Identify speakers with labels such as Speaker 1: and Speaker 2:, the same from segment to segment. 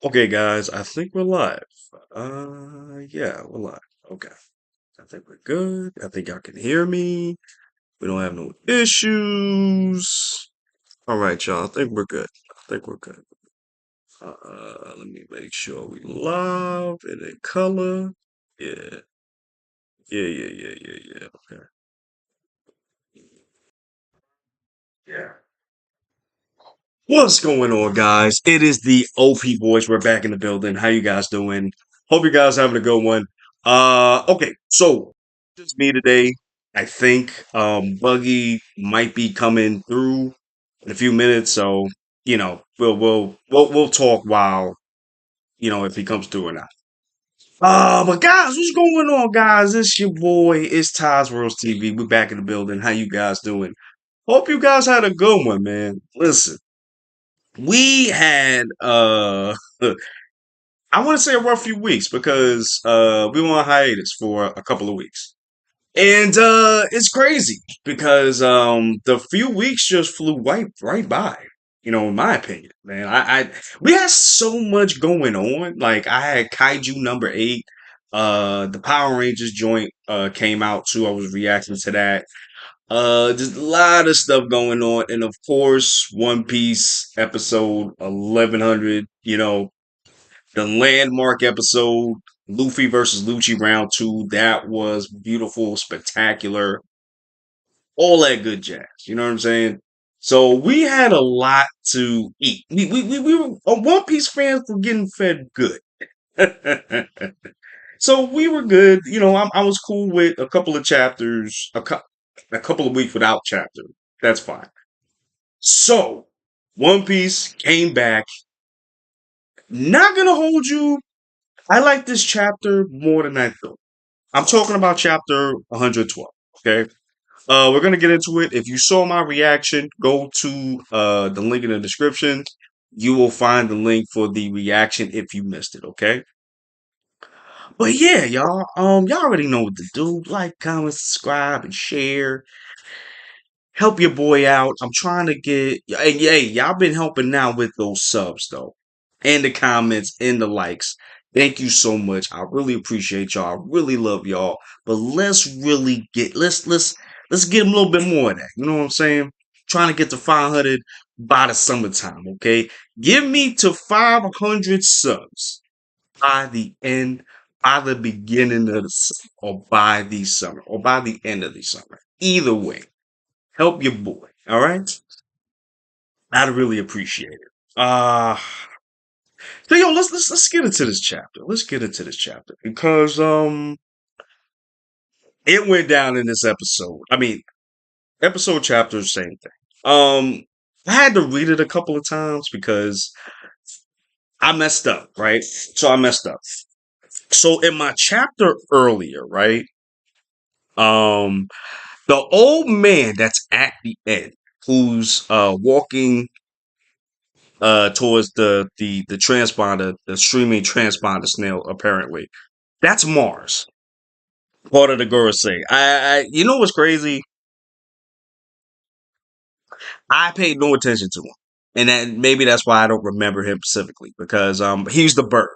Speaker 1: Okay, guys, I think we're live. Yeah, we're live. Okay, I think we're good. I think y'all can hear me. We don't have no issues. All right, y'all. I think we're good. I think we're good. Let me make sure we live and in color. Yeah, yeah. Okay. Yeah. What's going on, guys? It is the OP boys. We're back in the building. How you guys doing? Hope you guys having a good one. Okay, so just me today. I think Buggy might be coming through in a few minutes, so we'll talk while if he comes through or not. But guys, what's going on, guys? It's your boy. It's tais.worldtv. We're back in the building. How you guys doing? Hope you guys had a good one, man. Listen. We had I want to say a rough few weeks because we were on hiatus for a couple of weeks. And it's crazy because the few weeks just flew right by, in my opinion, man. I we had so much going on. Like I had Kaiju number 8. The Power Rangers joint came out too. I was reacting to that. Just a lot of stuff going on, and of course, One Piece episode 1100. The landmark episode, Luffy versus Lucci round 2. That was beautiful, spectacular, all that good jazz. You know what I'm saying? So we had a lot to eat. We were One Piece fans were getting fed good. So we were good. I was cool with a couple of chapters, a couple of weeks without chapter. That's fine. So One Piece came back. Not gonna hold you. I like this chapter more than I thought. I'm talking about chapter 112. Okay. We're gonna get into it. If you saw my reaction, go to the link in the description. You will find the link for the reaction if you missed it. Okay. But yeah, y'all. Y'all already know what to do. Like, comment, subscribe, and share. Help your boy out. I'm trying to get. Hey, y'all been helping now with those subs though, and the comments and the likes. Thank you so much. I really appreciate y'all. I really love y'all. But let's really get let's get a little bit more of that. You know what I'm saying? Trying to get to 500 by the summertime. Okay, give me to 500 subs by the end, by the beginning of or by the summer, or by the end of the summer. Either way, help your boy. All right, I'd really appreciate it. So yo, let's get into this chapter. Let's get into this chapter because it went down in this episode. I mean, episode chapter, same thing. I had to read it a couple of times because I messed up, right? So I messed up. So in my chapter earlier, right? Um, the old man that's at the end, who's walking towards the transponder, the streaming transponder snail, apparently. That's Mars. Part of the Gorosei. You know what's crazy? I paid no attention to him. And then maybe that's why I don't remember him specifically. Because he's the bird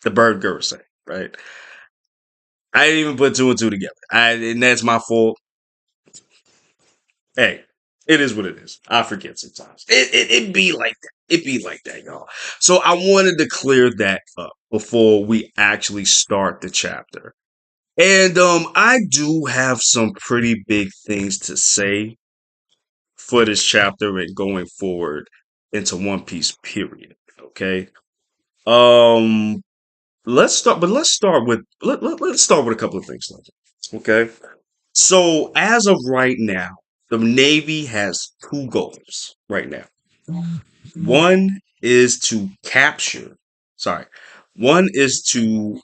Speaker 1: Gorosei, right? I didn't even put two and two together. And that's my fault. Hey, it is what it is. I forget sometimes. It be like that. It be like that, y'all. So I wanted to clear that up before we actually start the chapter. And I do have some pretty big things to say for this chapter and going forward into One Piece period. Okay. Um let's start with let's start with a couple of things. Okay. So as of right now, the Navy has two goals right now. One is to capture, sorry, one is to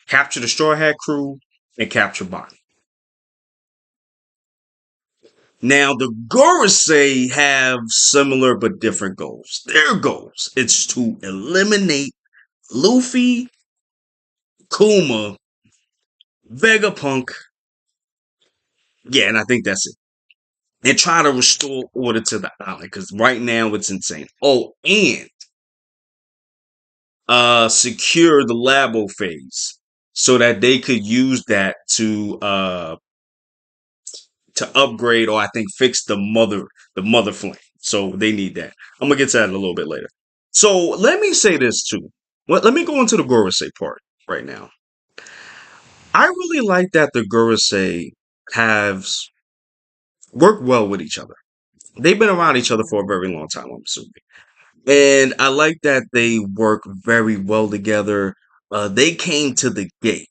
Speaker 1: capture the Straw Hat crew and capture Bonnie. Now, the Gorosei have similar but different goals. Their goals it's to eliminate Luffy, Kuma, Vegapunk. Yeah, and I think that's it. And try to restore order to the island because right now it's insane. Oh, and secure the labo phase so that they could use that to upgrade or I think fix the mother flame. So they need that. I'm gonna get to that a little bit later. So let me say this too. Let me go into the Gorosei part right now. I really like that the Gorosei have worked well with each other. They've been around each other for a very long time, I'm assuming. And I like that they work very well together. They came to the gate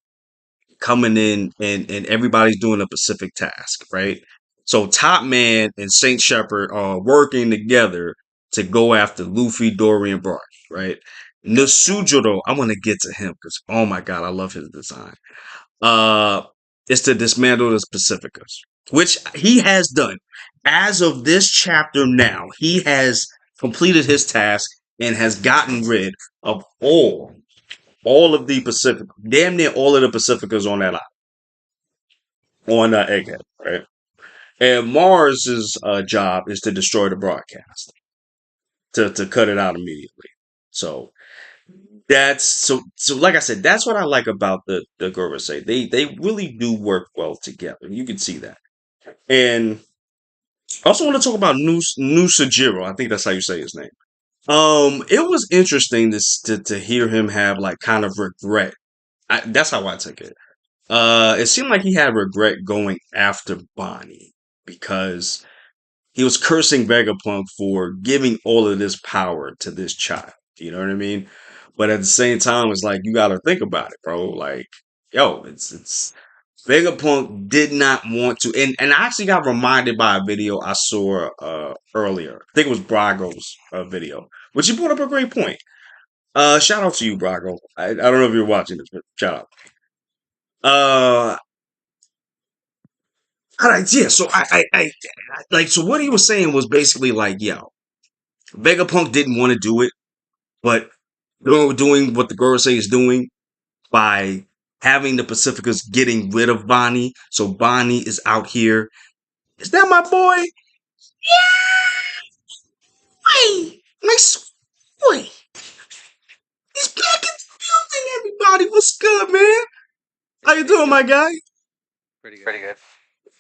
Speaker 1: coming in and everybody's doing a specific task, right? So Top Man and Saint Shepherd are working together to go after Luffy, Dory, and Brock, right? Nasujiro, I want to get to him because oh my god, I love his design. Uh is to dismantle the Pacificas, which he has done. As of this chapter now, he has completed his task and has gotten rid of all of the Pacific, damn near all of the Pacificas on that island, on Egghead, right? And Mars's job is to destroy the broadcast, to cut it out immediately. So that's so. Like I said, that's what I like about the Gorosei. They really do work well together. You can see that. And I also want to talk about Nusajiro. I think that's how you say his name. It was interesting to hear him have like kind of regret. That's how I took it. It seemed like he had regret going after Bonnie because he was cursing Vegapunk for giving all of this power to this child. You know what I mean? But at the same time, it's like you got to think about it, bro. Like, yo, it's Vegapunk did not want to, and I actually got reminded by a video I saw earlier. I think it was Brago's video, which he brought up a great point. Shout out to you, Brago. I don't know if you're watching this, but shout out. Uh, all right, yeah. So I like so what he was saying was basically like, yo, Vegapunk didn't want to do it, but doing what the Gorosei is doing by having the Pacificas getting rid of Bonnie. So Bonnie is out here. Is that my boy? Yeah, my boy. He's back in the building. Everybody, what's good, man? How you doing, my guy?
Speaker 2: Pretty
Speaker 3: Pretty good.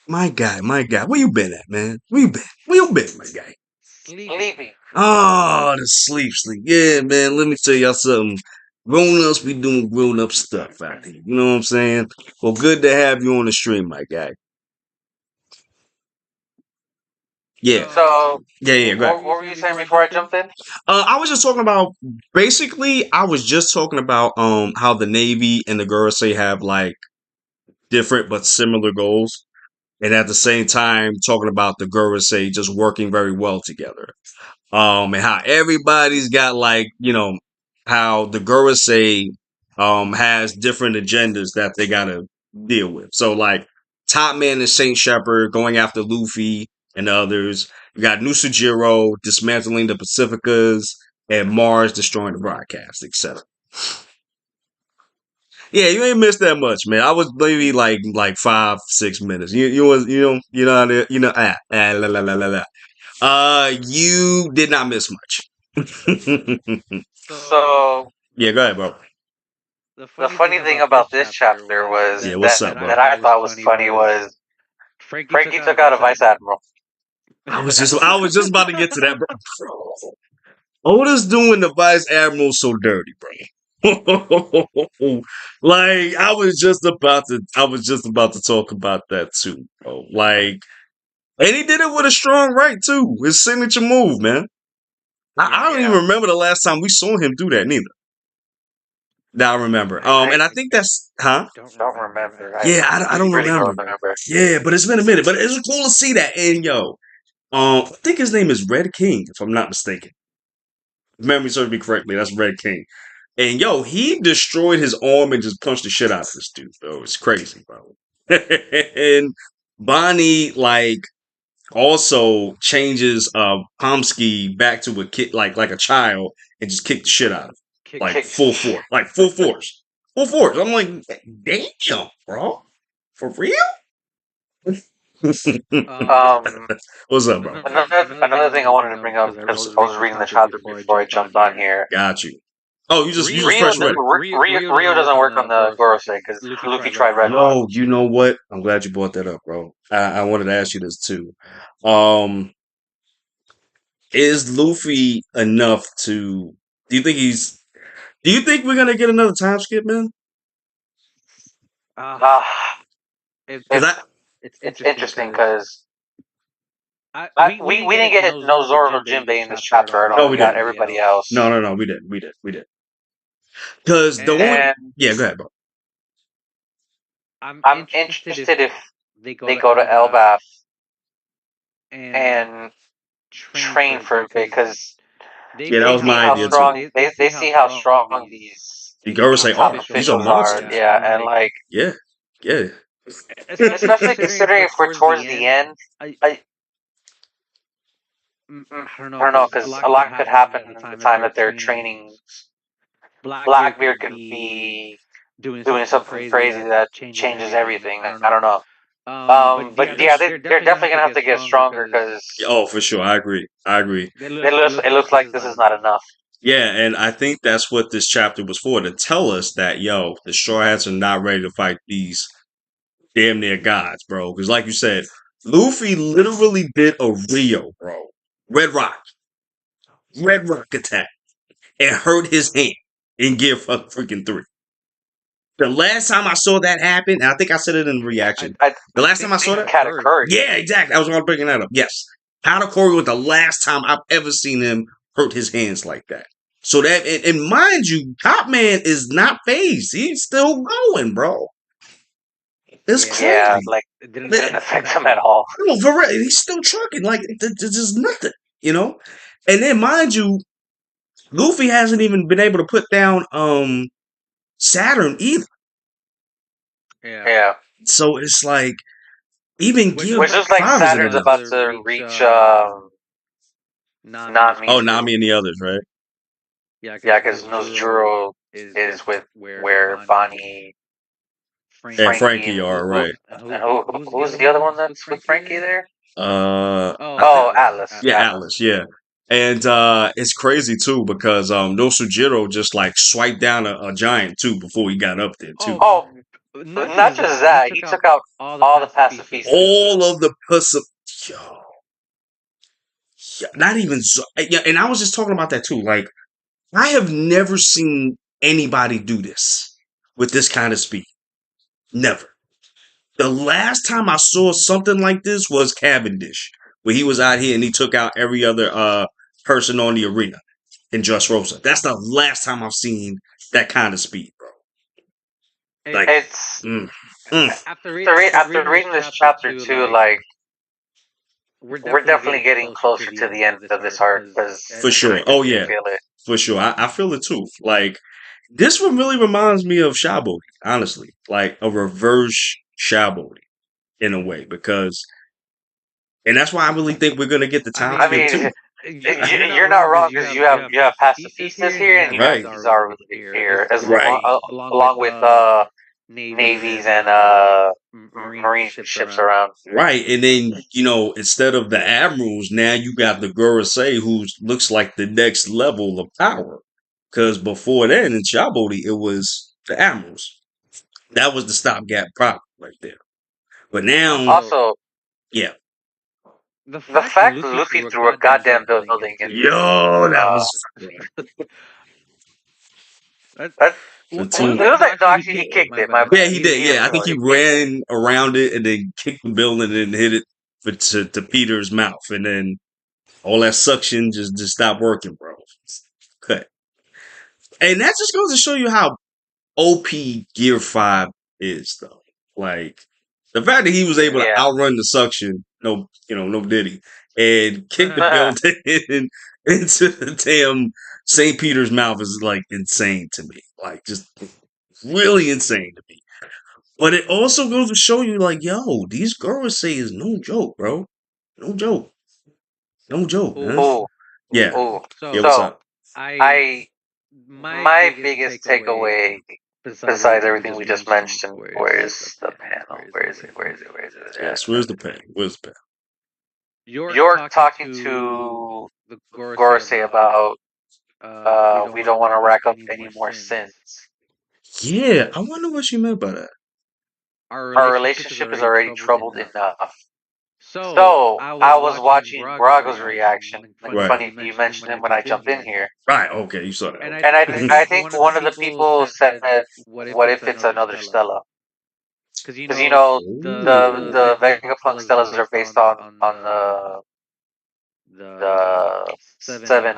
Speaker 1: My guy. Where you been at, man? Where you been? Where you been, my guy?
Speaker 3: Sleepy.
Speaker 1: Oh, the sleep. Yeah, man. Let me tell y'all something. Grown-ups be doing grown-up stuff out here. You know what I'm saying? Well, good to have you on the stream, my guy. Yeah.
Speaker 3: So,
Speaker 1: Yeah, go ahead.
Speaker 3: what were you saying before I jumped in?
Speaker 1: I was just talking about basically I was just talking about how the Navy and the Gorosei have like different but similar goals. And at the same time talking about the Gorosei just working very well together. And how everybody's got like, how the Gorosei has different agendas that they gotta deal with. So like Top Man and Saint Shepherd going after Luffy and others. You got Nusajiro dismantling the Pacificas and Mars destroying the broadcast, etc. Yeah, you ain't missed that much, man. I was maybe like 5-6 minutes. La, la, la, la, la. You did not miss much.
Speaker 3: So,
Speaker 1: Yeah, go ahead, bro.
Speaker 3: the funny thing about this chapter was
Speaker 1: Yeah, what's up, bro?
Speaker 3: that I thought was funny was Frankie took out a vice admiral.
Speaker 1: I was just about to get to that, bro. Oda's doing the vice admiral so dirty, bro. Like I was just about to talk about that too, bro. Like, and he did it with a strong right too. His signature move, man. I don't even remember the last time we saw him do that, neither. Now I remember. And I think that's
Speaker 3: Don't remember.
Speaker 1: Yeah, I don't
Speaker 3: really
Speaker 1: remember.
Speaker 3: don't remember.
Speaker 1: Yeah, but it's been a minute. But it's cool to see that. And yo, I think his name is Red King, if I'm not mistaken. If memory serves me correctly, that's Red King. And yo, he destroyed his arm and just punched the shit out of this dude, bro. It's crazy, bro. And Bonnie, like, also changes Pomsky back to a kid, like a child, and just kicked the shit out of him. Like full force. Like full force. Full force. I'm like, damn, bro. For real? What's up, bro?
Speaker 3: Another thing I wanted to bring up because I was reading the chapter before I jumped on here.
Speaker 1: Got you. Oh, you just press red.
Speaker 3: Rio doesn't work on the Gorosei because Luffy tried red.
Speaker 1: No, you know what? I'm glad you brought that up, bro. I wanted to ask you this too. Is Luffy enough to? Do you think he's? Do you think we're gonna get another time skip, man?
Speaker 3: Uh,
Speaker 1: Because
Speaker 3: it's interesting because we didn't get no Zoro Jinbei in this chapter at all.
Speaker 1: No, we
Speaker 3: We got
Speaker 1: didn't.
Speaker 3: everybody else.
Speaker 1: No, we didn't. Because the only
Speaker 3: And
Speaker 1: yeah, go ahead, bro.
Speaker 3: I'm interested if they go to Elbaf and train for a bit because
Speaker 1: Yeah, that was
Speaker 3: see
Speaker 1: my
Speaker 3: how
Speaker 1: idea
Speaker 3: strong
Speaker 1: too.
Speaker 3: they see how strong these
Speaker 1: The girls say,
Speaker 3: top
Speaker 1: "Oh, these are
Speaker 3: officials are.
Speaker 1: monsters."
Speaker 3: Yeah, and like
Speaker 1: Yeah, yeah.
Speaker 3: especially considering if we're towards the end, I I don't know because a lot could happen in the time that they're training. Blackbeard could be doing something crazy that changes everything. I don't know. But yeah, they're definitely gonna have to get stronger because
Speaker 1: Oh, for sure. I agree.
Speaker 3: it looks like this is not enough.
Speaker 1: Yeah, and I think that's what this chapter was for, to tell us that, yo, the Straw Hats are not ready to fight these damn near gods, bro. Because like you said, Luffy literally did a Rio, bro. Red Rock. Red Rock attack. And hurt his hand in Gear freaking 3. The last time I saw that happen, and I think I said it in the reaction. The last time I saw that?
Speaker 3: Katakuri.
Speaker 1: Yeah, exactly. I was going to bring that up. Yes. Katakuri was the last time I've ever seen him hurt his hands like that. So that, and mind you, Top Man is not phased. He's still going, bro. It's crazy.
Speaker 3: Yeah, like it didn't affect him at all.
Speaker 1: No, for real, he's still trucking. Like, there's just nothing, you know? And then, mind you, Luffy hasn't even been able to put down Saturn either.
Speaker 3: Yeah.
Speaker 1: So it's like, even
Speaker 3: Which looks like Saturn's about to reach Nami.
Speaker 1: Oh, Nami and the others, right?
Speaker 3: Yeah, because Nozjuro is with where Bonnie
Speaker 1: and Frankie are, right?
Speaker 3: And who's the other one that's with Frankie there? Atlas.
Speaker 1: Yeah, Atlas, yeah. And it's crazy too because Nosujiro just like swiped down a giant too before he got up there too.
Speaker 3: Oh, not just that, he took out all the pacifistas.
Speaker 1: All of the yo. Yeah, not even yeah, and I was just talking about that too. Like, I have never seen anybody do this with this kind of speed. Never. The last time I saw something like this was Cavendish, where he was out here and he took out every other person on the arena in Just Rosa. That's the last time I've seen that kind of speed, bro. Like,
Speaker 3: it's after reading this chapter too, like we're definitely getting closer to the end of this arc because
Speaker 1: for sure. Oh yeah, feel it. For sure. I feel it too. Like, this one really reminds me of Shabody, honestly, like a reverse Shabody in a way, because, and that's why I really think we're gonna get the time skip too.
Speaker 3: You're not wrong because you have pacifistas here and you have Zoro here as along with navies and marine ships around.
Speaker 1: Right, and then instead of the admirals, now you got the Gorosei, who looks like the next level of power. Because before then in Shabody, it was the admirals. That was the stopgap problem right there. But now,
Speaker 3: also,
Speaker 1: yeah.
Speaker 3: The fact that Luffy threw a goddamn building into
Speaker 1: that was.
Speaker 3: Actually, he kicked it.
Speaker 1: Yeah, he did. Yeah, I think he ran around it and then kicked the building and hit it to Peter's mouth, and then all that suction just stopped working, bro. Cut. And that just goes to show you how OP Gear 5 is, though. Like, the fact that he was able to outrun the suction, no diddy, and kick the building into the damn St. Peter's mouth is, like, insane to me. Like, just really insane to me. But it also goes to show you, like, yo, these girls say is no joke, bro. No joke. No joke, man. Yeah. Yeah, what's up?
Speaker 3: My biggest takeaway, besides everything we just mentioned, where's the panel? Where is it?
Speaker 1: Yes, where's the pen?
Speaker 3: You're talking to Gorosei about We don't want to rack up any more sins.
Speaker 1: Yeah, I wonder what she meant by that.
Speaker 3: Our relationship is already troubled enough. So I was watching Braga's reaction. Like,
Speaker 1: Right.
Speaker 3: funny you mentioned him when I jumped in here,
Speaker 1: Right. Okay, you saw that.
Speaker 3: and
Speaker 1: Okay.
Speaker 3: I think one of the people said, "What if it's another Stella?" Because the Vegapunk Stellas are based on the seven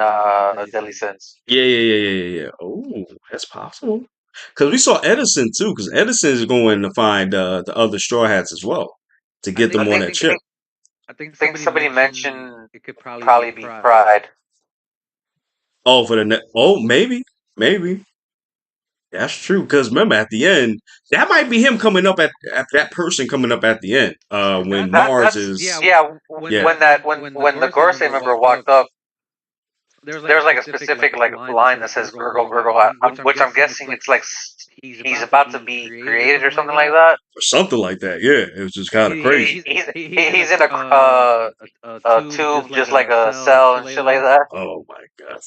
Speaker 3: deadly sins.
Speaker 1: Yeah. Oh, that's possible. Because we saw Edison too. Because Edison is going to find the other Straw Hats as well to get them on that ship.
Speaker 3: I think somebody mentioned probably be Pride.
Speaker 1: Oh, for the oh, maybe that's true. Because remember, at the end, that might be him coming up at that person coming up at the end. When Mars is
Speaker 3: When the Gorsei member walked up, there's like a specific like line that says gurgle gurgle, which I'm guessing it's like he's about to be created or something like that.
Speaker 1: or something like that. Yeah, it was just kind of crazy.
Speaker 3: He's in a tube just like a cell and shit like that.
Speaker 1: Oh my god.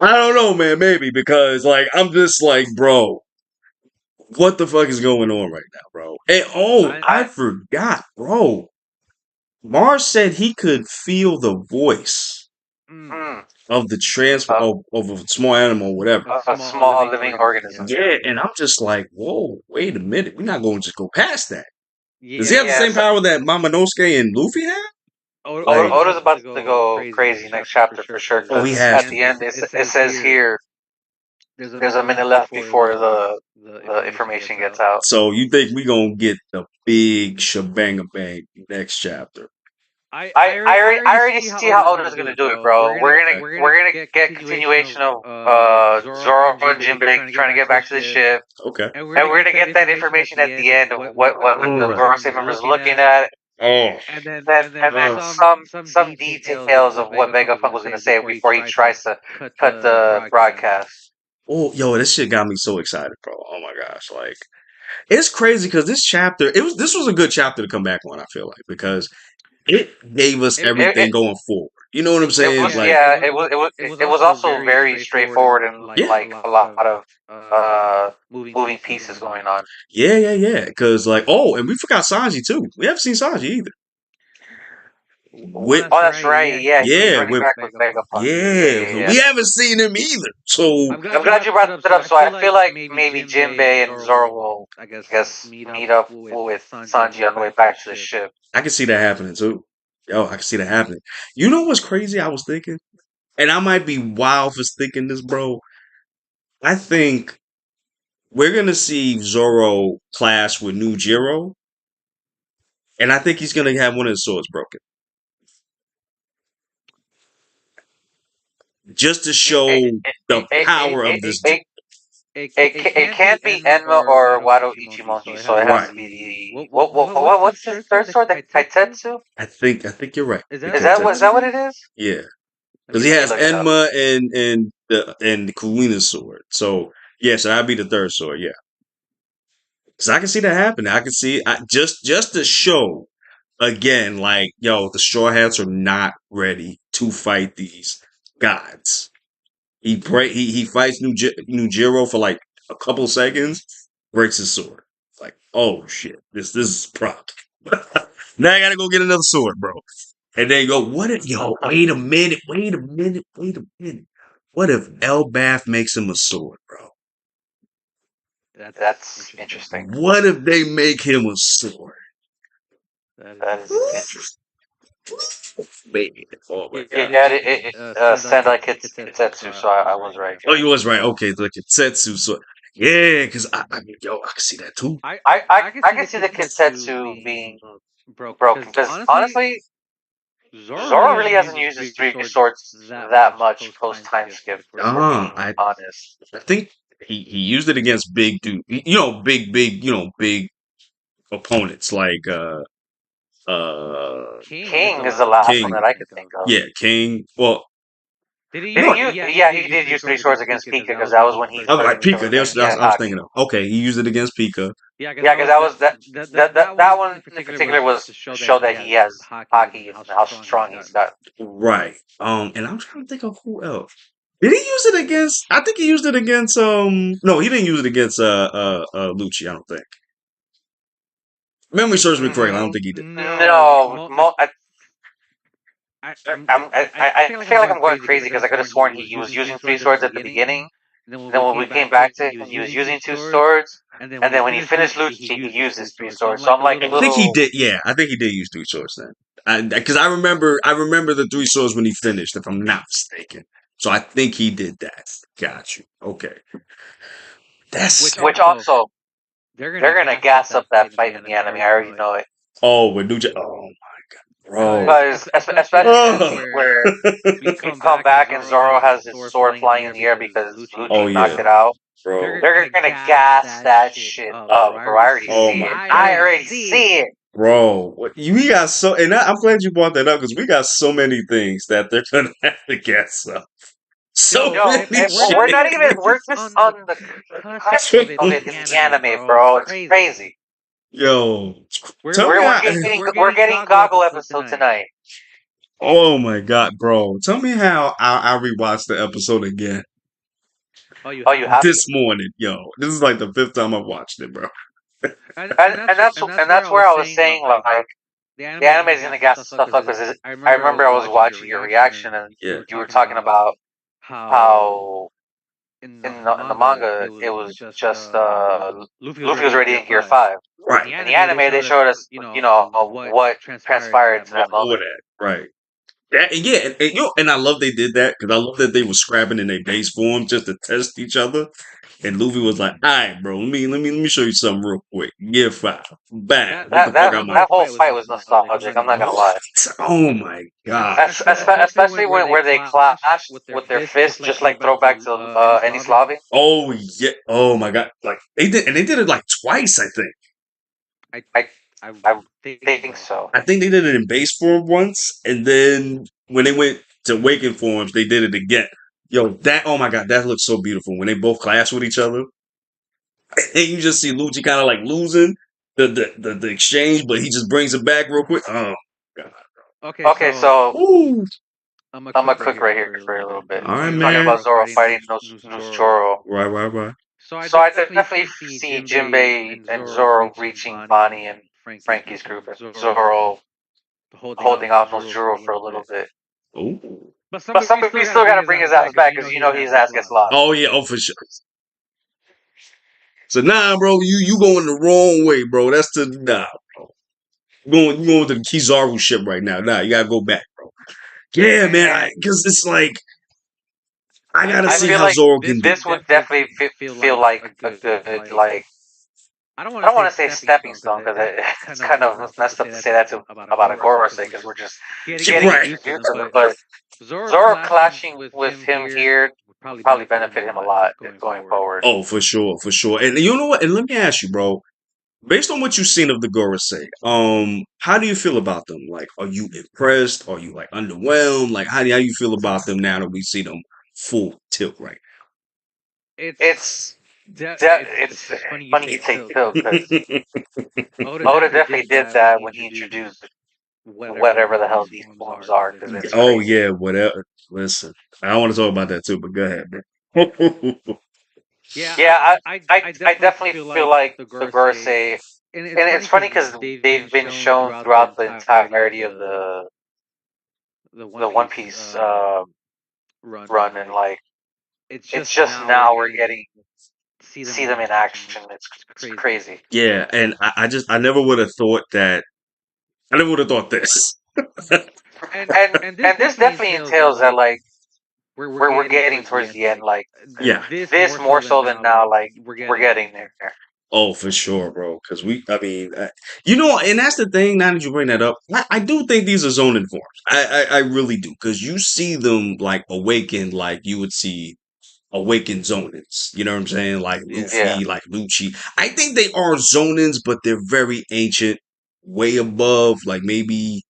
Speaker 1: I don't know, man. Maybe because like I'm just like, bro, what the fuck is going on right now, bro? And I forgot, bro. Mars said he could feel the voice of the transfer of a small animal, or whatever.
Speaker 3: A small living organism.
Speaker 1: Yeah, and I'm just like, whoa, wait a minute. We're not going to just go past that. Does he have the same power that Momonosuke and Luffy have?
Speaker 3: Oda's about to go crazy next chapter for sure. Because at the end, it says here, there's a minute left before the information gets out.
Speaker 1: So you think we gonna get the big shebang bang next chapter?
Speaker 3: I already see how Oda's gonna do it, bro. We're gonna get continuation of Zoro and Jinbei trying to get back to the ship.
Speaker 1: Okay.
Speaker 3: And we're gonna get that information at the end of what the Gorosei member's looking at.
Speaker 1: Oh.
Speaker 3: And then some details of what Vegapunk was gonna say before he tries to cut the broadcast.
Speaker 1: Oh, yo, this shit got me so excited, bro. Oh my gosh, like it's crazy because this chapter, this was a good chapter to come back on. I feel like because it gave us everything going forward. You know what I'm saying?
Speaker 3: It was also very straightforward and like a lot of moving pieces going on.
Speaker 1: Yeah. Because like, and we forgot Sanji too. We haven't seen Sanji either.
Speaker 3: That's right. Yeah,
Speaker 1: he's
Speaker 3: running back with Vegapunk.
Speaker 1: Yeah, we haven't seen him either. So
Speaker 3: I'm glad you brought that up. So I feel like maybe Jinbei and Zoro will, I guess, meet up with Sanji on the way back to the ship.
Speaker 1: I can see that happening too. Yo, I can see that happening. You know what's crazy? I was thinking, and I might be wild for thinking this, bro. I think we're gonna see Zoro clash with New Jiro, and I think he's gonna have one of his swords broken, just to show the power of this.
Speaker 3: It can't be Enma or Wado Ichimonji, so it has to be the what's his third sword? The Kaitetsu?
Speaker 1: I think you're right.
Speaker 3: Is that what it is?
Speaker 1: Yeah, because he has Enma and the Kuina's sword. So yeah, so that'd be the third sword. Yeah, because I can see that happening. I can see just to show again, like yo, the Straw Hats are not ready to fight these gods. He fights New Jiro for like a couple seconds, breaks his sword. Like, oh shit, this is a problem. Now I gotta go get another sword, bro. And then go, what if wait a minute. What if Elbath makes him a sword, bro?
Speaker 3: That's interesting.
Speaker 1: What if they make him a sword?
Speaker 3: That is interesting.
Speaker 1: Baby. Oh my god.
Speaker 3: It sounded like it's Kitetsu, so I was right.
Speaker 1: Oh, you was right. Okay, the Kitetsu sword. Yeah, because I can see that too.
Speaker 3: I can see the Kitetsu being broken because honestly, Zoro really hasn't used his three swords that much post time skip.
Speaker 1: I
Speaker 3: honest.
Speaker 1: I think he used it against big dude. Big opponents like
Speaker 3: King is the last one that I could think of.
Speaker 1: Yeah, King. Well,
Speaker 3: he did use three swords against Pika because that was when he.
Speaker 1: I was like Pika. I was thinking of. Okay, he used it against Pika.
Speaker 3: Yeah, because that was that one in particular was to show that he has hockey and how strong he's got.
Speaker 1: Right. And I'm trying to think of who else. Did he use it against? I think he used it against. No, he didn't use it against. Lucci. I don't think. Memory serves me correctly. I don't think he did.
Speaker 3: No, I feel like I'm going crazy because I could have sworn he was using three swords at the beginning. And then when we came back to him, he was using two swords. And then when he finished Lucci, he used his three swords. So I'm like a
Speaker 1: I think he
Speaker 3: little.
Speaker 1: did. Yeah, I think he did use three swords then. Because I remember the three swords when he finished, if I'm not mistaken. So I think he did that. Got you. Okay. That's
Speaker 3: Which also, they're gonna gas up that fight in the anime. I already know it.
Speaker 1: oh with New Oh my god, bro.
Speaker 3: Because especially where you come back and Zoro has his sword flying in the air because
Speaker 1: Oh
Speaker 3: Lucci
Speaker 1: yeah,
Speaker 3: knocked it out.
Speaker 1: bro.
Speaker 3: They're gonna gas that shit up, bro. I already
Speaker 1: Oh
Speaker 3: see
Speaker 1: my
Speaker 3: it.
Speaker 1: god.
Speaker 3: I already see it.
Speaker 1: Bro, we got so, and I'm glad you brought that up because we got so many things that they're gonna have to guess up. So
Speaker 3: Yo,
Speaker 1: many
Speaker 3: and
Speaker 1: shit.
Speaker 3: we're not even. We're just on the cusp of it in the anime, bro. It's crazy.
Speaker 1: Yo, tell me
Speaker 3: We're
Speaker 1: how.
Speaker 3: we're getting goggle episode tonight.
Speaker 1: Oh my god, bro! Tell me how I rewatched the episode again
Speaker 3: Oh, you have
Speaker 1: this
Speaker 3: to.
Speaker 1: morning. Yo, this is like the fifth time I've watched it, bro.
Speaker 3: And that's where I was saying like the anime is gonna gas stuff up because I remember I was watching your reaction and
Speaker 1: Yeah.
Speaker 3: you were talking about how in the manga it was just Luffy was already in Gear 5.
Speaker 1: Right.
Speaker 3: In the anime they showed us what transpired to that
Speaker 1: Before
Speaker 3: moment.
Speaker 1: that, right? Yeah, and I love they did that because I love that they were scrapping in their base form just to test each other. And Luffy was like, "All right, bro, let me show you something real quick. Gear 5, bam, get the fuck out my."
Speaker 3: That whole fight was nostalgic. I'm not gonna lie.
Speaker 1: Oh my god!
Speaker 3: Especially when where they clashed with their fists, just like throwback to any Slavi.
Speaker 1: Oh yeah! Oh my god! Like they did it like twice. I think.
Speaker 3: I I think so.
Speaker 1: I think they did it in base form once, and then when they went to awaken forms, they did it again. Yo, that oh my god, that looks so beautiful when they both clash with each other, and you just see Lucci kind of like losing the exchange, but he just brings it back real quick. Oh god.
Speaker 3: Okay, so
Speaker 1: Ooh.
Speaker 3: I'm gonna cook right here for a little bit.
Speaker 1: All right,
Speaker 3: You're
Speaker 1: man.
Speaker 3: talking about Zoro fighting Zoro.
Speaker 1: Right.
Speaker 3: So I definitely see Jinbei and Zoro reaching Bonnie and Frankie's group, and Zoro holding off Zoro for a little bit.
Speaker 1: Ooh.
Speaker 3: But somebody still got to bring his ass back because you know his ass gets lost.
Speaker 1: Oh yeah, oh for sure. So nah, bro, you going the wrong way, bro. That's the nah, bro. You going to the Kizaru ship right now. Nah, you gotta go back, bro. Yeah, man, because it's like I gotta
Speaker 3: I
Speaker 1: see
Speaker 3: feel
Speaker 1: how
Speaker 3: like
Speaker 1: Zoro can do.
Speaker 3: this would definitely feel like a good like. I don't want to say stepping stone because it's kind of messed up to say that about a Gorosei because we're just getting
Speaker 1: Right.
Speaker 3: introduced to them. But Zoro clashing with him here would probably benefit him a lot going forward.
Speaker 1: Oh, for sure, for sure. And you know what? And let me ask you, bro. Based on what you've seen of the Gorosei, how do you feel about them? Like, are you impressed? Are you like underwhelmed? Like, how you feel about them now that we see them full tilt right
Speaker 3: It's funny you take tilt because Oda definitely did that when he introduced whatever the hell these forms are because
Speaker 1: now?
Speaker 3: it's
Speaker 1: Oh
Speaker 3: crazy.
Speaker 1: yeah, whatever. Listen, I want to talk about that too, but go ahead, man.
Speaker 3: Yeah, I definitely feel like the Gorosei, and it's funny because they've been shown throughout the entirety of the One Piece run, and like it's just now we're getting see them in action. It's crazy.
Speaker 1: Yeah, and I never would have thought that. I never would have thought this.
Speaker 3: And this definitely entails that like we're getting towards the end. Like
Speaker 1: Yeah.
Speaker 3: this more so than now. Like we're getting there.
Speaker 1: Oh, for sure, bro. Because and that's the thing. Now that you bring that up, I do think these are zoning forms. I really do. Because you see them like awakened, like you would see awakened zonins. You know what I'm saying? Like Luffy,
Speaker 3: Yeah.
Speaker 1: like Lucci. I think they are zonins, but they're very ancient, way above, like maybe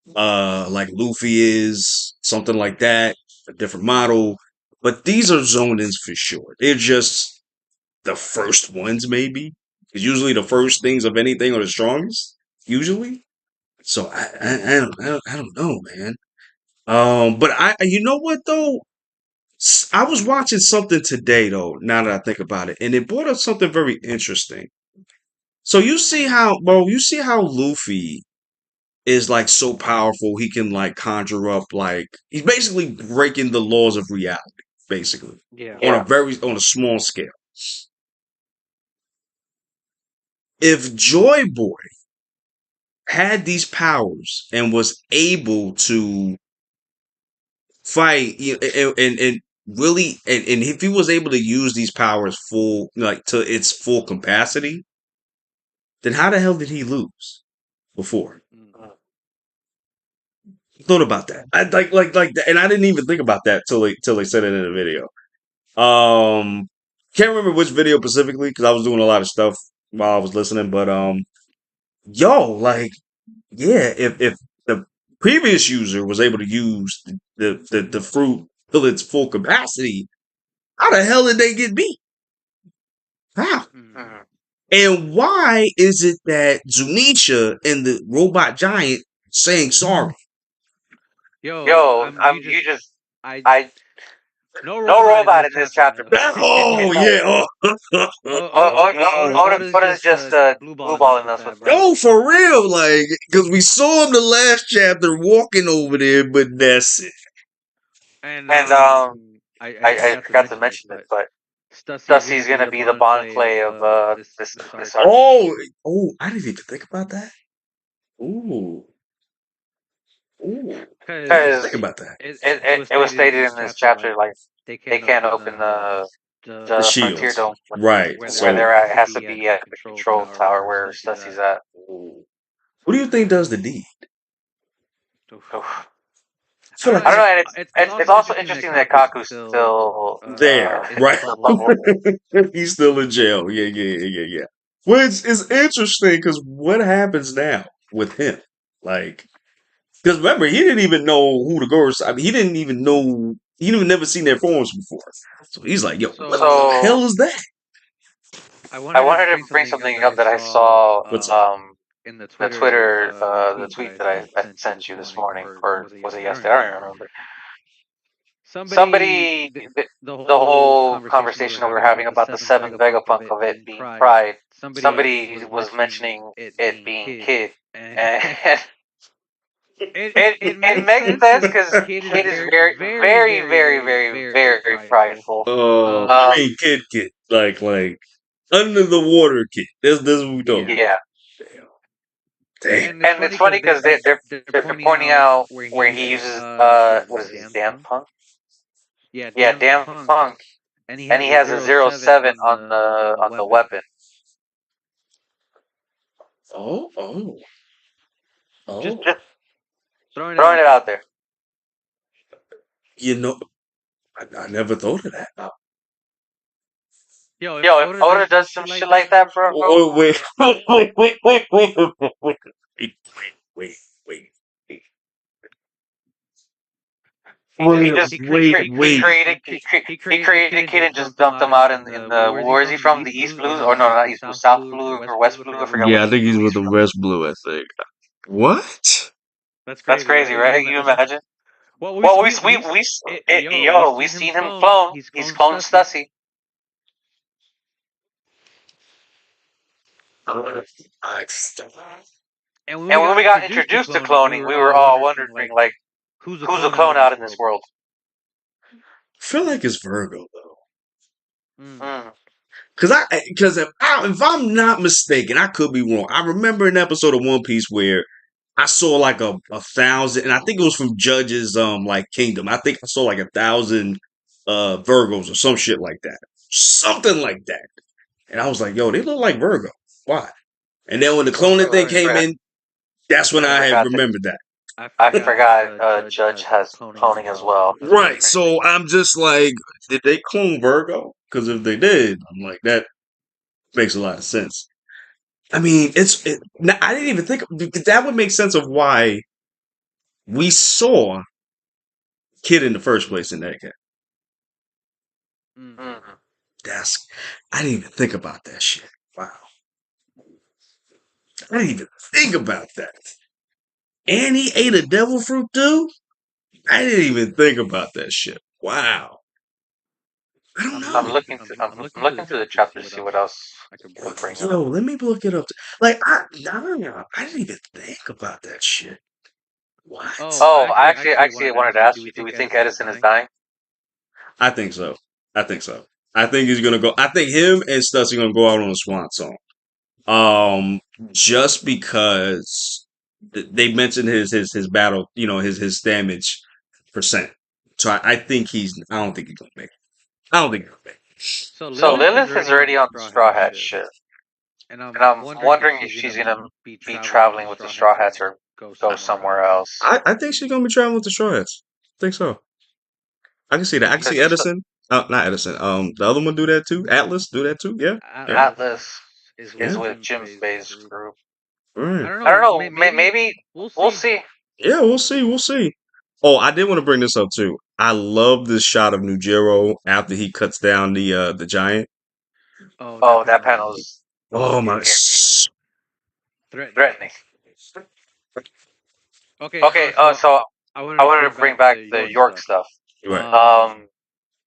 Speaker 1: like Luffy is, something like that, a different model. But these are zonins for sure. They're just the first ones, maybe. Because usually the first things of anything are the strongest. Usually. So I don't know, man. But you know what though? I was watching something today though. Now that I think about it, and it brought up something very interesting. So you see how Luffy is like so powerful. He can like conjure up like he's basically breaking the laws of reality, basically
Speaker 3: Yeah.
Speaker 1: on a small scale. If Joyboy had these powers and was able to fight and really and if he was able to use these powers full like to its full capacity, then how the hell did he lose before? Thought about that. I like and I didn't even think about that till they said it in the video. Can't remember which video specifically because I was doing a lot of stuff while I was listening, but yo, like, yeah, if the previous user was able to use the fruit till its full capacity, how the hell did they get beat? How?
Speaker 3: Mm.
Speaker 1: And why is it that Zunisha and the robot giant saying sorry?
Speaker 3: Yo, you just
Speaker 2: I
Speaker 3: I
Speaker 2: no
Speaker 3: no
Speaker 2: robot in
Speaker 3: robot
Speaker 2: this
Speaker 3: in this
Speaker 2: chapter.
Speaker 3: chapter.
Speaker 1: Oh yeah.
Speaker 2: Oda's
Speaker 3: Just
Speaker 2: blue
Speaker 3: blue
Speaker 2: balling us
Speaker 3: balling
Speaker 2: with
Speaker 3: us
Speaker 2: that,
Speaker 3: with
Speaker 2: bro.
Speaker 1: Oh, for real, like, because we saw him the last chapter walking over there, but that's it.
Speaker 2: And
Speaker 3: and
Speaker 2: I
Speaker 3: I
Speaker 2: forgot to
Speaker 3: forgot to
Speaker 2: mention this,
Speaker 3: mention this,
Speaker 2: but
Speaker 3: but
Speaker 2: Stussy is gonna
Speaker 3: Dusty's
Speaker 2: be
Speaker 3: gonna
Speaker 2: the
Speaker 3: be the
Speaker 2: bond
Speaker 3: bond
Speaker 2: play
Speaker 3: play
Speaker 2: of
Speaker 3: of
Speaker 2: this
Speaker 3: this
Speaker 2: arc.
Speaker 3: this arc.
Speaker 1: I didn't even think about that. Ooh, ooh, I didn't even
Speaker 2: Because
Speaker 1: think
Speaker 3: Because
Speaker 1: about that.
Speaker 3: it was stated in this chapter like
Speaker 2: they
Speaker 3: they
Speaker 2: can't
Speaker 3: can't
Speaker 2: open
Speaker 3: open
Speaker 1: The
Speaker 3: the frontier
Speaker 1: shields,
Speaker 3: dome
Speaker 1: right?
Speaker 2: where
Speaker 3: where
Speaker 2: they're
Speaker 3: they're
Speaker 1: So,
Speaker 2: at.
Speaker 3: at.
Speaker 2: It
Speaker 3: It
Speaker 2: has
Speaker 3: has
Speaker 2: to
Speaker 3: to
Speaker 2: be
Speaker 3: be
Speaker 2: at
Speaker 3: at
Speaker 2: the
Speaker 3: the
Speaker 2: control
Speaker 3: control
Speaker 2: tower
Speaker 3: tower
Speaker 2: where
Speaker 3: where
Speaker 2: Stussy is
Speaker 3: Stussy's
Speaker 2: at.
Speaker 3: at.
Speaker 1: ooh. What do you think does the deed?
Speaker 2: Oof.
Speaker 3: Oof.
Speaker 1: I
Speaker 2: I
Speaker 1: feel
Speaker 2: don't know,
Speaker 1: like
Speaker 3: I don't
Speaker 2: and
Speaker 3: know, and
Speaker 2: it's
Speaker 3: it's
Speaker 2: also
Speaker 3: also
Speaker 2: interesting that
Speaker 3: interesting that
Speaker 2: Kaku's
Speaker 3: Kaku's
Speaker 2: still
Speaker 3: still
Speaker 1: there,
Speaker 2: in
Speaker 3: in
Speaker 2: the
Speaker 1: right?
Speaker 3: the
Speaker 2: bubble.
Speaker 3: bubble.
Speaker 1: He's still in jail. Yeah. Which is interesting because what happens now with him? Like, because remember, he didn't even know who the girls. I mean, he didn't even know. He didn't never seen their forms before. So he's like, "Yo, what the
Speaker 2: So
Speaker 1: hell
Speaker 3: So
Speaker 1: is that?"
Speaker 3: I
Speaker 2: I
Speaker 3: wanted
Speaker 2: wanted
Speaker 3: to
Speaker 2: to bring
Speaker 3: bring
Speaker 2: something
Speaker 3: something
Speaker 2: up
Speaker 3: up
Speaker 2: that
Speaker 3: that
Speaker 2: I
Speaker 3: I
Speaker 2: saw
Speaker 3: saw
Speaker 1: What's up?
Speaker 2: in the
Speaker 3: the
Speaker 2: Twitter
Speaker 3: Twitter
Speaker 2: the
Speaker 3: the
Speaker 2: tweet
Speaker 3: tweet
Speaker 2: that
Speaker 3: that
Speaker 2: I
Speaker 3: I
Speaker 2: sent you
Speaker 3: sent
Speaker 2: this
Speaker 3: you this
Speaker 2: morning,
Speaker 3: morning,
Speaker 2: or
Speaker 3: or
Speaker 2: was it
Speaker 3: was it
Speaker 2: yesterday? I don't
Speaker 3: yesterday?
Speaker 2: even
Speaker 3: I don't even
Speaker 2: remember.
Speaker 3: remember.
Speaker 2: Somebody
Speaker 3: Somebody
Speaker 2: the
Speaker 3: the
Speaker 2: whole
Speaker 3: whole
Speaker 2: conversation that we were
Speaker 3: conversation that we were
Speaker 2: having
Speaker 3: having
Speaker 2: about the
Speaker 3: about the
Speaker 2: seventh
Speaker 3: seventh
Speaker 2: Vegapunk of
Speaker 3: Vegapunk
Speaker 2: it
Speaker 3: of it
Speaker 2: being
Speaker 3: being
Speaker 2: Pride.
Speaker 3: Pride.
Speaker 2: Somebody
Speaker 3: Somebody
Speaker 2: was
Speaker 3: was
Speaker 2: mentioning
Speaker 3: mentioning
Speaker 2: it
Speaker 3: it
Speaker 2: being
Speaker 3: being
Speaker 2: Kid,
Speaker 3: Kid,
Speaker 2: and
Speaker 3: and
Speaker 2: it
Speaker 3: it
Speaker 2: makes
Speaker 3: makes
Speaker 2: sense
Speaker 3: sense
Speaker 2: because
Speaker 3: because
Speaker 2: Kid is
Speaker 3: Kid is
Speaker 2: very
Speaker 3: very,
Speaker 2: very
Speaker 3: very,
Speaker 2: very
Speaker 3: very,
Speaker 2: very
Speaker 3: very,
Speaker 2: very
Speaker 3: very
Speaker 2: prideful.
Speaker 3: prideful.
Speaker 1: I
Speaker 3: Um,
Speaker 1: mean, kid, like under the water kid. That's what we talking
Speaker 2: Yeah.
Speaker 3: yeah,
Speaker 1: about. Damn.
Speaker 2: And it's
Speaker 3: and it's
Speaker 2: funny
Speaker 3: funny
Speaker 2: because
Speaker 3: because
Speaker 2: they're
Speaker 3: they're
Speaker 2: pointing
Speaker 3: pointing
Speaker 2: out
Speaker 3: out
Speaker 2: where he
Speaker 3: where he
Speaker 2: uses
Speaker 3: uses what
Speaker 2: what
Speaker 3: is
Speaker 2: is
Speaker 3: it,
Speaker 2: it,
Speaker 3: damn
Speaker 2: damn
Speaker 3: punk?
Speaker 2: yeah,
Speaker 3: Yeah,
Speaker 2: damn
Speaker 3: damn
Speaker 2: punk,
Speaker 3: punk,
Speaker 2: and he
Speaker 3: and
Speaker 2: has
Speaker 3: he
Speaker 2: a
Speaker 3: has a
Speaker 2: zero
Speaker 3: zero
Speaker 2: seven
Speaker 3: seven
Speaker 2: on the
Speaker 3: on the
Speaker 2: weapon.
Speaker 3: weapon.
Speaker 1: Oh.
Speaker 2: Just
Speaker 1: Oh.
Speaker 3: Just
Speaker 2: throwing it
Speaker 3: throwing
Speaker 2: out
Speaker 3: it
Speaker 2: there.
Speaker 3: out there.
Speaker 1: You know, I never thought of that.
Speaker 2: Yo, if
Speaker 3: Yo, if
Speaker 2: Oda
Speaker 3: Oda
Speaker 2: does some
Speaker 3: does some
Speaker 2: shit like
Speaker 3: shit like
Speaker 2: that, bro,
Speaker 3: that, bro.
Speaker 1: Oh, wait.
Speaker 2: he just
Speaker 3: He just
Speaker 1: Wait.
Speaker 2: he
Speaker 3: he
Speaker 2: created a
Speaker 3: created
Speaker 2: kid
Speaker 3: a
Speaker 2: and
Speaker 3: kid
Speaker 2: just
Speaker 3: and just
Speaker 2: dumped him
Speaker 3: dumped
Speaker 2: out
Speaker 3: him out
Speaker 2: in
Speaker 3: in
Speaker 2: the
Speaker 3: the
Speaker 2: where is he
Speaker 3: where is he
Speaker 2: from? The
Speaker 3: from?
Speaker 2: East
Speaker 3: The East
Speaker 2: Blue, or
Speaker 3: Blues?
Speaker 2: no,
Speaker 3: Or no,
Speaker 2: he's
Speaker 3: not
Speaker 2: the
Speaker 3: East Blue,
Speaker 2: South
Speaker 3: South
Speaker 2: Blue
Speaker 3: Blue
Speaker 2: or
Speaker 3: or
Speaker 2: West
Speaker 3: West
Speaker 2: Blue. I
Speaker 3: Blue? I
Speaker 2: forgot
Speaker 3: forgot
Speaker 2: which
Speaker 1: Yeah, I
Speaker 3: which
Speaker 1: think he's
Speaker 3: blue
Speaker 1: with
Speaker 3: he's
Speaker 1: the
Speaker 3: from.
Speaker 1: West Blue, I think. What?
Speaker 2: That's
Speaker 3: That's
Speaker 2: crazy,
Speaker 3: crazy,
Speaker 2: right? You
Speaker 3: right? You
Speaker 2: imagine?
Speaker 3: imagine?
Speaker 2: Well,
Speaker 3: Well,
Speaker 2: we
Speaker 3: yo, we
Speaker 2: seen him
Speaker 3: seen him
Speaker 2: clone.
Speaker 3: clone.
Speaker 2: He's
Speaker 3: He's
Speaker 2: cloned
Speaker 3: cloned
Speaker 2: Stussy,
Speaker 3: Stussy.
Speaker 2: and when we
Speaker 3: And when
Speaker 2: got
Speaker 3: we got
Speaker 2: introduced to
Speaker 3: introduced to
Speaker 2: cloning, we
Speaker 3: cloning,
Speaker 2: were
Speaker 3: we were
Speaker 2: all
Speaker 3: all
Speaker 2: wondering
Speaker 3: wondering,
Speaker 2: like,
Speaker 3: like,
Speaker 2: who's a
Speaker 3: who's a
Speaker 2: clone out
Speaker 3: clone
Speaker 2: in
Speaker 3: out
Speaker 2: this
Speaker 3: in this
Speaker 2: world?
Speaker 3: world?
Speaker 1: I feel like it's Virgo though.
Speaker 2: Mm.
Speaker 3: Mm.
Speaker 1: Because if I'm not mistaken, I could be wrong. I remember an episode of One Piece where I saw like a thousand, and I think it was from Judge's like Kingdom. I think I saw like 1,000 Virgos or some shit like that, something like that. And I was like, yo, they look like Virgo. Why? And then when the
Speaker 2: Oh,
Speaker 1: cloning thing came in, that's when
Speaker 2: I
Speaker 1: I had
Speaker 3: Forgot that.
Speaker 1: remembered that.
Speaker 2: I
Speaker 3: I
Speaker 2: forgot that
Speaker 3: forgot.
Speaker 2: Judge
Speaker 3: Judge
Speaker 2: has
Speaker 3: has
Speaker 2: cloning as
Speaker 3: cloning as
Speaker 2: well.
Speaker 3: well.
Speaker 2: That's
Speaker 1: Right.
Speaker 2: crazy.
Speaker 1: So I'm just like, did they clone Virgo? Because if they did, I'm like, that makes a lot of sense. I mean, I didn't even think because that would make sense of why we saw Kid in the first place in that game.
Speaker 2: Mm.
Speaker 3: Mm.
Speaker 1: That's I didn't even think about that shit. Wow. I didn't even think about that. And he ate a devil fruit too? I didn't even think about that shit. Wow. I don't
Speaker 3: I'm
Speaker 1: know.
Speaker 3: looking through. I'm looking through the chapter to see what else you could bring
Speaker 1: Yo,
Speaker 3: up.
Speaker 1: let me look it up. Like, I didn't even think about that shit. What?
Speaker 3: Oh, I actually wanted to ask you. Do we think Edison is dying?
Speaker 1: I think so. I think so. I think he's gonna go. I think him and Stussy gonna go out on a swan song. Just because they mentioned his battle, his damage percent. So I think he's. I don't think he's gonna make it. I don't think he's gonna make it.
Speaker 3: So Lilith is already on the Straw Hat ship, and I'm wondering if she's gonna be traveling with the Straw Hats or go somewhere else.
Speaker 1: I think she's gonna be traveling with the Straw Hats. I think so. I can see that. I can see Edison. Not Edison. The other one do that too. Atlas do that too. Yeah. Yeah.
Speaker 3: Atlas is with Jim Spay's group.
Speaker 1: Right.
Speaker 3: I don't know. Maybe we'll see.
Speaker 1: Yeah, we'll see. We'll see. Oh, I did want to bring this up too. I love this shot of Nujiro after he cuts down the giant.
Speaker 3: Oh, that panel's
Speaker 1: Oh my!
Speaker 2: Threatening.
Speaker 3: threatening.
Speaker 2: Okay.
Speaker 3: Okay. So I wanted to bring back the York stuff.
Speaker 1: Right.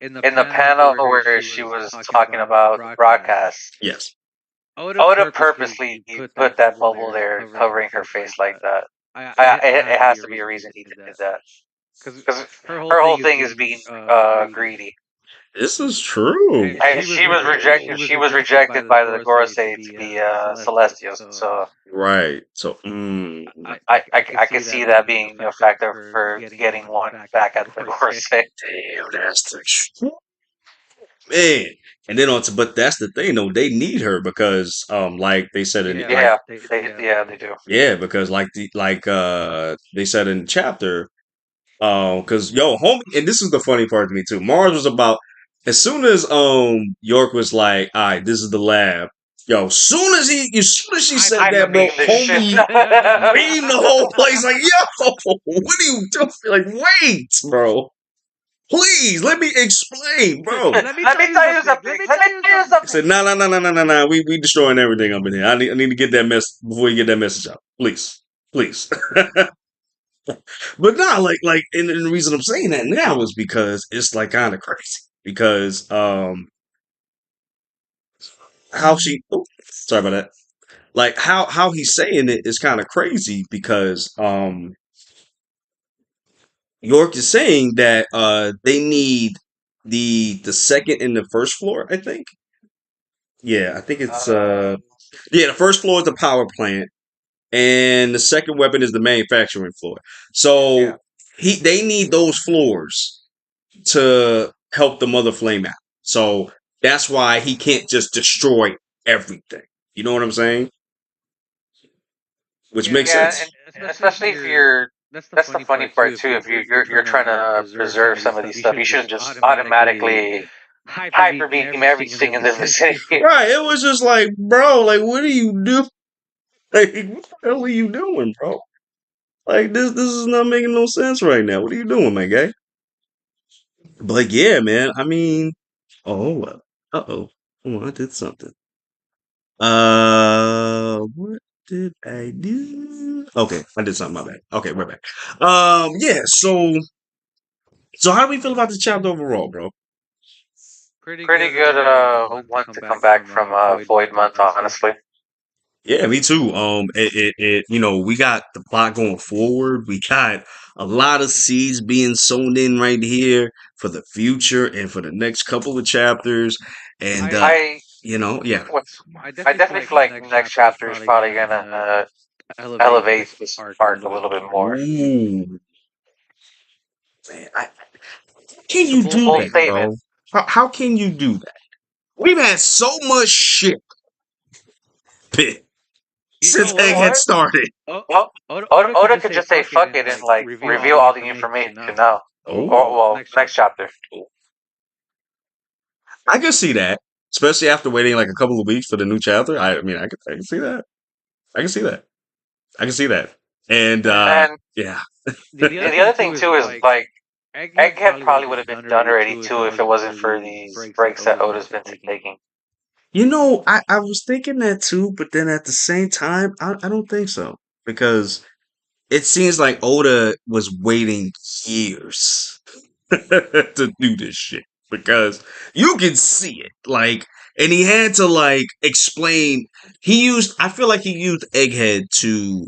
Speaker 3: In the panel where she was talking about the broadcast,
Speaker 1: Yes.
Speaker 3: Oda purposely put that bubble there, covering her face like that. It has to be a reason he did that. Because her whole thing is being greedy.
Speaker 1: This is true.
Speaker 3: And she was rejected. She was rejected by the Gorosei to be Celestials. So
Speaker 1: Right. So,
Speaker 3: I could see that being a factor for getting one back at the Gorosei.
Speaker 1: damn, that's the man. And then but that's the thing though. They need her because, like they said in
Speaker 3: Yeah, they do.
Speaker 1: yeah, because they said in the chapter, because homie, and this is the funny part to me too. Mars was about as soon as York was like, all right, this is the lab. Yo, as soon as she said that, bro, homie reading the whole place like, yo, what are you doing? Like, wait, bro. Please let me explain, bro.
Speaker 3: Let me tell you something.
Speaker 1: I said, nah. We destroying everything up in here. I need to get that mess before you get that message out. Please. But nah, and the reason I'm saying that now is because it's like kind of crazy. Because how sorry about that. Like how he's saying it is kind of crazy because York is saying that they need the second and the first floor, I think. Yeah, I think it's the first floor is the power plant and the second weapon is the manufacturing floor. So they need those floors to help the mother flame out. So that's why he can't just destroy everything. You know what I'm saying? Which makes sense.
Speaker 3: And especially if you're. That's the funny part too. If you're trying to preserve some of these stuff, you shouldn't just automatically hyper beam everything in the vicinity.
Speaker 1: Right. It was just like, bro, like, what are you doing? Like, what the hell are you doing, bro? Like, this is not making no sense right now. What are you doing, my guy? But yeah, man. I mean, oh, oh, I did something. What did I do? Okay, I did something. My bad. Okay, we're back. Yeah. So how do we feel about the chapter overall, bro?
Speaker 3: Pretty good. Want to come back from Void Month, honestly.
Speaker 1: Yeah, me too. We got the plot going forward. We got a lot of seeds being sown in right here for the future and for the next couple of chapters. And yeah.
Speaker 3: I definitely feel like next chapter is probably gonna elevate this arc a little bit more.
Speaker 1: Ooh. Man, can you do that, bro? How can you do that? We've had so much shit since Egghead started.
Speaker 3: Oda could just say fuck it and like reveal all the information now. Well, next chapter.
Speaker 1: I can see that, especially after waiting like a couple of weeks for the new chapter. I mean, I can see that. I can see that. And yeah.
Speaker 3: The other thing too is like Egghead probably would have been done already too if it wasn't for these breaks that Oda's been taking.
Speaker 1: I was thinking that too, but then at the same time, I don't think so because it seems like Oda was waiting years to do this shit because you can see it. Like, and he had to like explain. I feel like he used Egghead to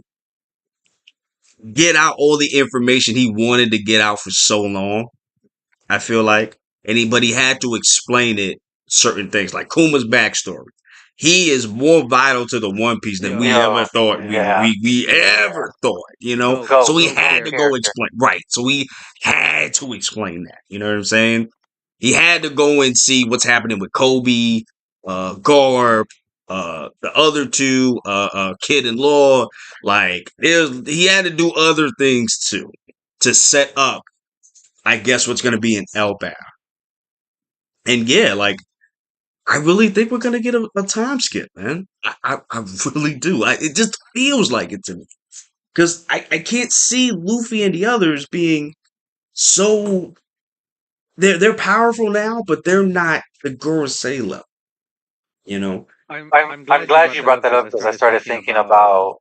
Speaker 1: get out all the information he wanted to get out for so long. I feel like, but he had to explain it certain things like Kuma's backstory. He is more vital to the One Piece than we ever thought we ever thought, So he had to go explain, right? So he had to explain that. You know what I'm saying? He had to go and see what's happening with Kobe, Garb, the other two, Kid and Law. Like, he had to do other things too to set up, I guess, what's going to be in Elbaf. And yeah, like, I really think we're going to get a time skip, man. I really do. It just feels like it to me. Because I can't see Luffy and the others being so... They're powerful now, but they're not the Gorosei level, you know?
Speaker 3: I'm glad you brought that up because I started thinking about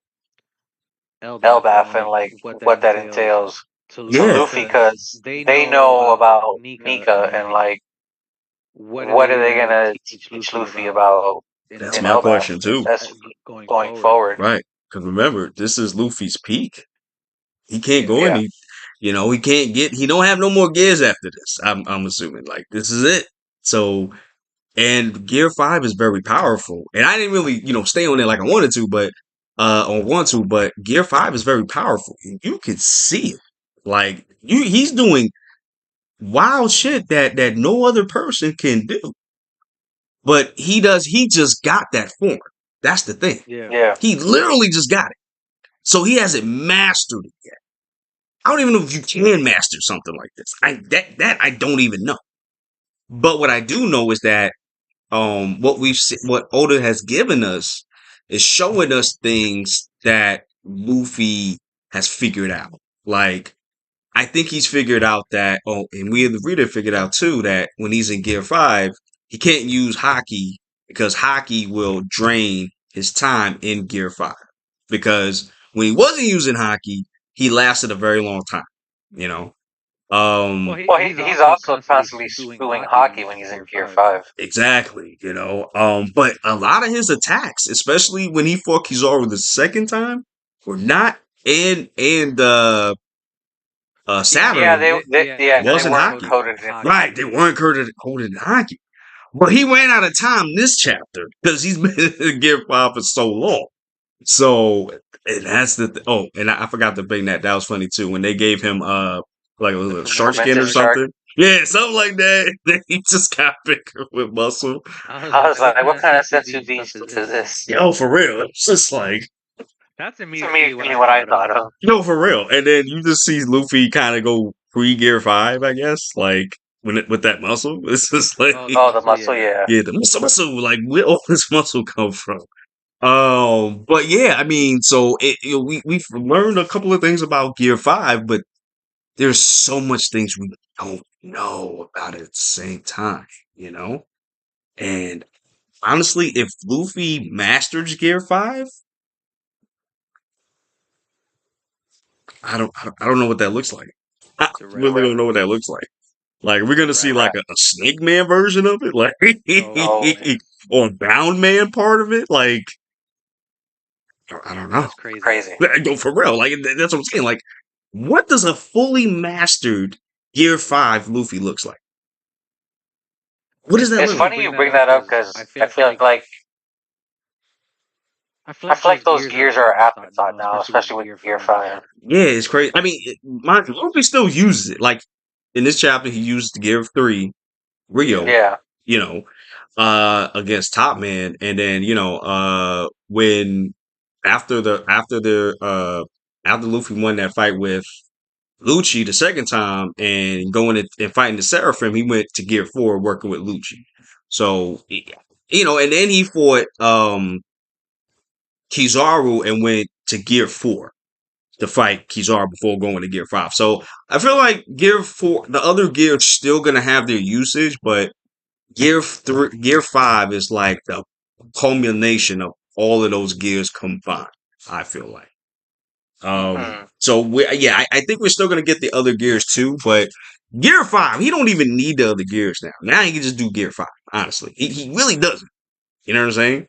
Speaker 3: Elbaf and like what that entails to Luffy because they know about Nika and like what are they gonna teach Luffy about
Speaker 1: That's
Speaker 3: in
Speaker 1: my
Speaker 3: Elbaf?
Speaker 1: question too.
Speaker 3: That's going forward.
Speaker 1: Right. Because remember, this is Luffy's peak. He can't go any, he can't he don't have no more gears after this. I'm assuming like this is it. So, and Gear 5 is very powerful. And I didn't really, stay on it like I wanted to, but but Gear 5 is very powerful. You can see it. Like he's doing wild shit that no other person can do. But he just got that form. That's the thing.
Speaker 2: Yeah.
Speaker 1: He literally just got it. So he hasn't mastered it yet. I don't even know if you can master something like this. I don't even know. But what I do know is that what Oda has given us is showing us things that Luffy has figured out. Like, I think he's figured out that, and we the reader figured out too, that when he's in Gear 5, he can't use haki because haki will drain his time in Gear 5. Because when he wasn't using haki, he lasted a very long time, you know?
Speaker 3: Well, he's also constantly spewing hockey when he's in Gear 5.
Speaker 1: Exactly, but a lot of his attacks, especially when he fought Kizaru the second time, were not Saturn.
Speaker 3: They
Speaker 1: wasn't
Speaker 3: weren't
Speaker 1: hockey.
Speaker 3: coded in hockey.
Speaker 1: Right, they weren't coded in hockey. But he ran out of time this chapter because he's been in Gear 5 for so long. So, and that's and I forgot to bring that. That was funny too. When they gave him like a shark skin or something. Yeah, something like that. He just got bigger with muscle.
Speaker 3: I was like, what kind of sensu beast is this?
Speaker 1: Yo, for real. It's just like,
Speaker 2: that's
Speaker 3: immediately what I thought of.
Speaker 1: No, for real. And then you just see Luffy kind of go pre-Gear 5, I guess. Like, with that muscle. It's just like...
Speaker 3: Oh, the muscle, yeah.
Speaker 1: Yeah, the muscle. Like, where all this muscle come from? But yeah, I mean, so we've learned a couple of things about Gear 5, but there's so much things we don't know about it at the same time, And honestly, if Luffy masters Gear 5, I don't know what that looks like. I really don't know what that looks like. Like, we're gonna see like a Snake Man version of it, like or Bound Man part of it, like. I don't know.
Speaker 2: That's crazy.
Speaker 1: No, for real. Like, that's what I'm saying. Like, what does a fully mastered Gear 5 Luffy looks like? What does that look like?
Speaker 3: It's funny you bring that up because I feel like those gears are afterthought now, especially with Gear 5.
Speaker 1: Yeah, it's crazy. I mean, mind you, Luffy still uses it. Like, in this chapter, he uses the Gear 3, Rio.
Speaker 3: Yeah.
Speaker 1: Against Top Man. And then, when after Luffy won that fight with Lucci the second time and going and fighting the Seraphim, he went to Gear 4 working with Lucci. So, and then he fought Kizaru and went to Gear 4 to fight Kizaru before going to Gear 5. So I feel like Gear 4, the other gears still gonna have their usage, but Gear 5 is like the culmination of all of those gears combined. I feel like.
Speaker 3: Mm.
Speaker 1: So I think we're still gonna get the other gears too, but Gear 5, he don't even need the other gears now. Now he can just do Gear 5, honestly. He really doesn't. You know what I'm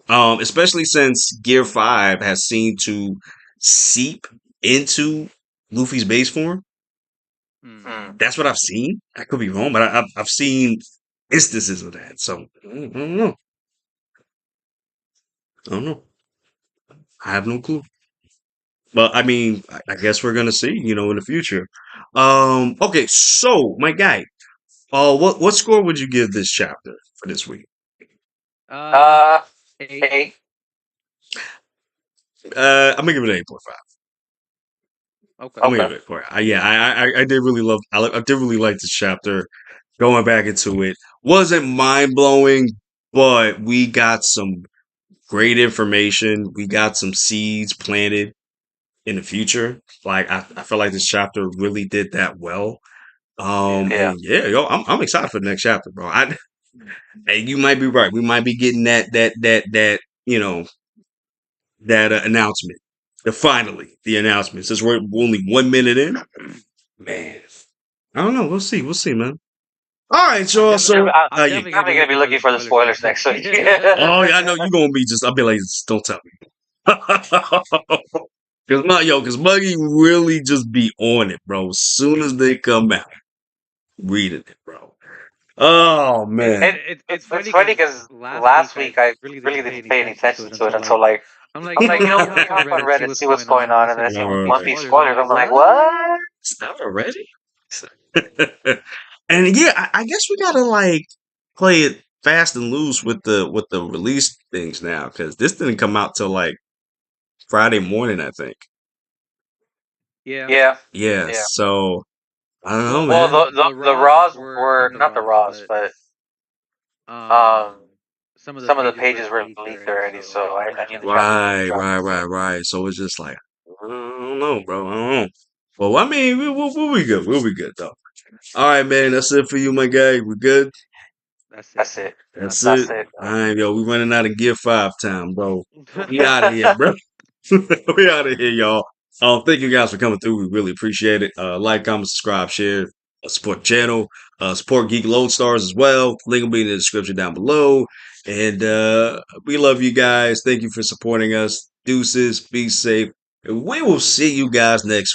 Speaker 1: saying? Especially since Gear 5 has seemed to seep into Luffy's base form.
Speaker 3: Mm.
Speaker 1: That's what I've seen. I could be wrong, but I've seen instances of that. So I don't know. I don't know. I have no clue. But I mean, I guess we're gonna see, in the future. Okay, so my guy, what score would you give this chapter for this week?
Speaker 2: Uh, 8.
Speaker 3: 8.
Speaker 1: I'm gonna give it an 8.5.
Speaker 2: Okay.
Speaker 1: I'm gonna give it 8.5. I did really love. I did really like this chapter. Going back into it wasn't mind blowing, but we got some great information. We got some seeds planted in the future. Like I feel like this chapter really did that well.
Speaker 3: Yeah.
Speaker 1: And yeah, yo, I'm excited for the next chapter, bro. Hey, you might be right. We might be getting that announcement. Finally, the announcement. Since we're only 1 minute in, man, I don't know. We'll see. We'll see, man. All right, y'all. So,
Speaker 3: I'm definitely gonna be looking for the spoilers next week.
Speaker 1: oh yeah, I know you're gonna be just. I'll be like, don't tell me. Cause Muggy really just be on it, bro. As soon as they come out, reading it, bro. Oh man.
Speaker 2: It's
Speaker 3: It's
Speaker 2: funny
Speaker 3: funny
Speaker 2: because
Speaker 3: because
Speaker 2: last
Speaker 3: last
Speaker 2: week
Speaker 3: week
Speaker 2: I
Speaker 3: I
Speaker 2: really
Speaker 3: really
Speaker 2: didn't
Speaker 3: didn't
Speaker 2: pay
Speaker 3: pay
Speaker 2: any
Speaker 3: any
Speaker 2: attention
Speaker 3: attention
Speaker 2: to
Speaker 3: to
Speaker 2: it
Speaker 3: it
Speaker 2: until
Speaker 3: until
Speaker 2: like
Speaker 3: like
Speaker 2: I'm like,
Speaker 3: let me hop on Reddit, see what's going on, and then
Speaker 2: Some
Speaker 3: One Piece spoilers. I'm like,
Speaker 1: what?
Speaker 3: what?
Speaker 1: It's not already. And yeah, I guess we gotta like play it fast and loose with the release things now, because this didn't come out till like Friday morning, I think.
Speaker 2: Yeah.
Speaker 3: Yeah.
Speaker 1: Yeah,
Speaker 3: Yeah.
Speaker 1: so I don't know,
Speaker 3: Well,
Speaker 1: man.
Speaker 3: the Raws were not the Raws, but um, some of the pages were leaked already, so I knew the chapter was gonna drop.
Speaker 1: Right. So it's just like I don't know, bro. I don't know. Well, I mean, we'll be good. We'll be good though. All right, man. That's it for you, my guy. We good?
Speaker 2: That's it.
Speaker 3: That's it.
Speaker 1: That's
Speaker 3: That's
Speaker 1: it.
Speaker 3: it.
Speaker 1: All right, yo. We running out of Gear 5 time, bro. We out of here, bro. We out of here, y'all. Thank you guys for coming through. We really appreciate it. Like, comment, subscribe, share, support the channel, support Geek Lodestars as well. Link will be in the description down below. And we love you guys. Thank you for supporting us. Deuces, be safe. And we will see you guys next